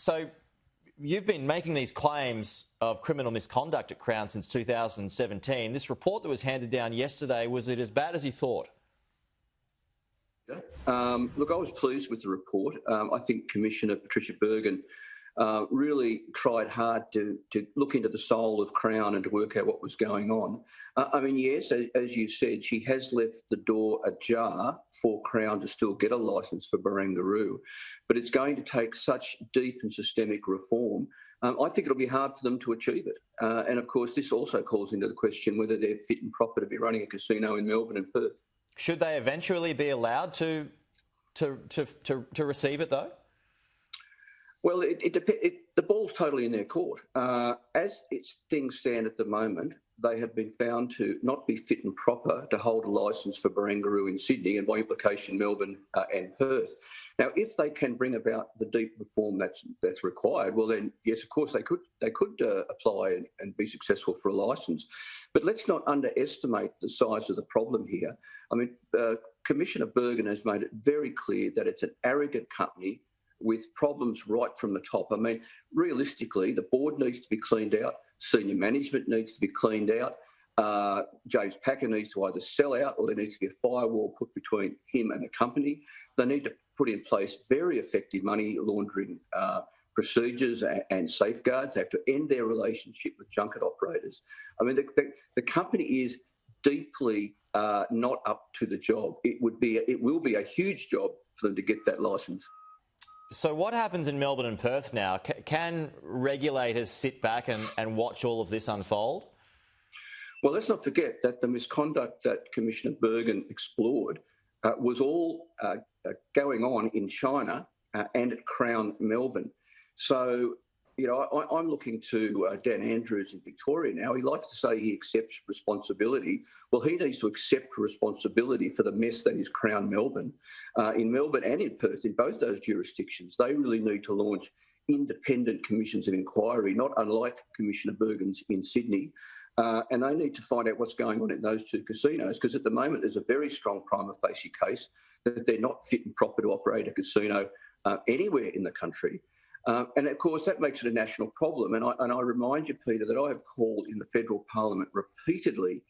So you've been making these claims of criminal misconduct at Crown since 2017. This report that was handed down yesterday, was it as bad as you thought? Look, I was pleased with the report. I think Commissioner Patricia Bergin really tried hard to look into the soul of Crown and to work out what was going on. I mean, yes, as you said, she has left the door ajar for Crown to still get a licence for Barangaroo, but it's going to take such deep and systemic reform. I think it'll be hard for them to achieve it. And of course, this also calls into the question whether they're fit and proper to be running a casino in Melbourne and Perth. Should they eventually be allowed to receive it, though? Well, the ball's totally in their court. As things stand at the moment, they have been found to not be fit and proper to hold a licence for Barangaroo in Sydney and by implication Melbourne and Perth. Now, if they can bring about the deep reform that's required, well then, yes, of course, they could apply and be successful for a licence. But let's not underestimate the size of the problem here. I mean, Commissioner Bergin has made it very clear that it's an arrogant company with problems right from the top. I mean, realistically, the board needs to be cleaned out, senior management needs to be cleaned out, James Packer needs to either sell out or there needs to be a firewall put between him and the company. They need to put in place very effective money laundering procedures and safeguards. They have to end their relationship with junket operators. I mean, the company is deeply not up to the job. It will be a huge job for them to get that licence. So what happens in Melbourne and Perth now? Can regulators sit back and watch all of this unfold? Well, let's not forget that the misconduct that Commissioner Bergin explored was all going on in China and at Crown Melbourne. So, you know, I'm looking to Dan Andrews in Victoria now. He likes to say he accepts responsibility. Well, he needs to accept responsibility for the mess that is Crown Melbourne. In Melbourne and in Perth, in both those jurisdictions, they really need to launch independent commissions of inquiry, not unlike Commissioner Bergin's in Sydney. And they need to find out what's going on in those two casinos, because at the moment there's a very strong prima facie case that they're not fit and proper to operate a casino anywhere in the country. And of course, that makes it a national problem. And I remind you, Peter, that I have called in the federal parliament repeatedly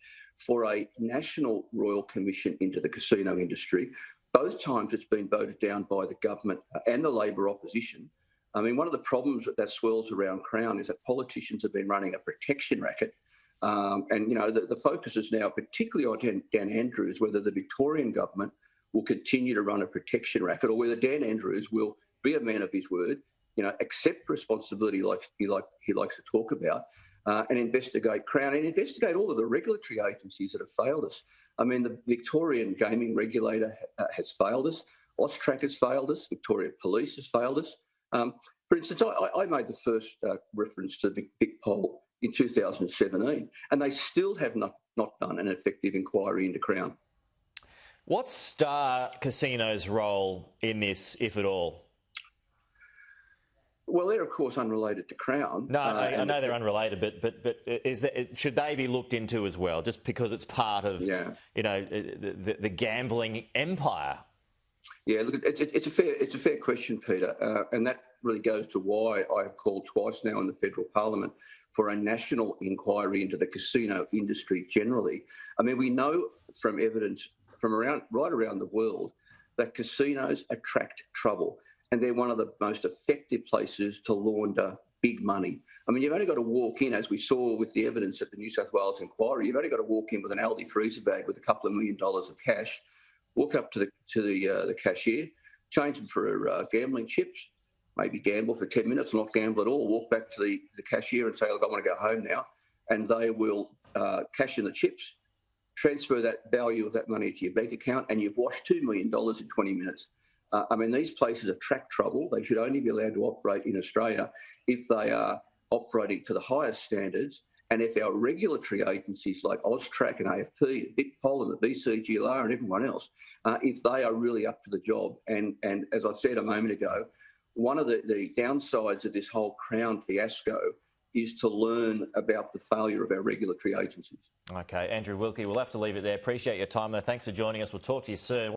for a national royal commission into the casino industry. Both times it's been voted down by the government and the Labor opposition. I mean, one of the problems that swirls around Crown is that politicians have been running a protection racket. And, you know, the focus is now particularly on Dan Andrews, whether the Victorian government will continue to run a protection racket or whether Dan Andrews will be a man of his word, you know, accept responsibility like he likes to talk about, and investigate Crown and investigate all of the regulatory agencies that have failed us. I mean, the Victorian gaming regulator has failed us. Austrac has failed us. Victoria Police has failed us. For instance, I made the first reference to the Vic poll in 2017, and they still have not done an effective inquiry into Crown. What's Star Casino's role in this, if at all? Well, they're of course unrelated to Crown. No, I know they're unrelated, but should they be looked into as well? Just because it's part of you know the gambling empire. Yeah, look, it's a fair question, Peter, and that really goes to why I have called twice now in the federal parliament for a national inquiry into the casino industry generally. I mean, we know from evidence from right around the world that casinos attract trouble. And they're one of the most effective places to launder big money. I mean, you've only got to walk in, as we saw with the evidence at the New South Wales inquiry, you've only got to walk in with an Aldi freezer bag with a couple of $1 million of cash, walk up to the cashier, change them for gambling chips, maybe gamble for 10 minutes, not gamble at all, walk back to the cashier and say, look, I want to go home now. And they will cash in the chips, transfer that value of that money to your bank account, and you've washed $2 million in 20 minutes. I mean, these places attract trouble. They should only be allowed to operate in Australia if they are operating to the highest standards and if our regulatory agencies like Austrac and AFP, VicPol and the VCGLR and everyone else, if they are really up to the job. And as I said a moment ago, one of the downsides of this whole Crown fiasco is to learn about the failure of our regulatory agencies. Okay, Andrew Wilkie, we'll have to leave it there. Appreciate your time, though. Thanks for joining us. We'll talk to you soon.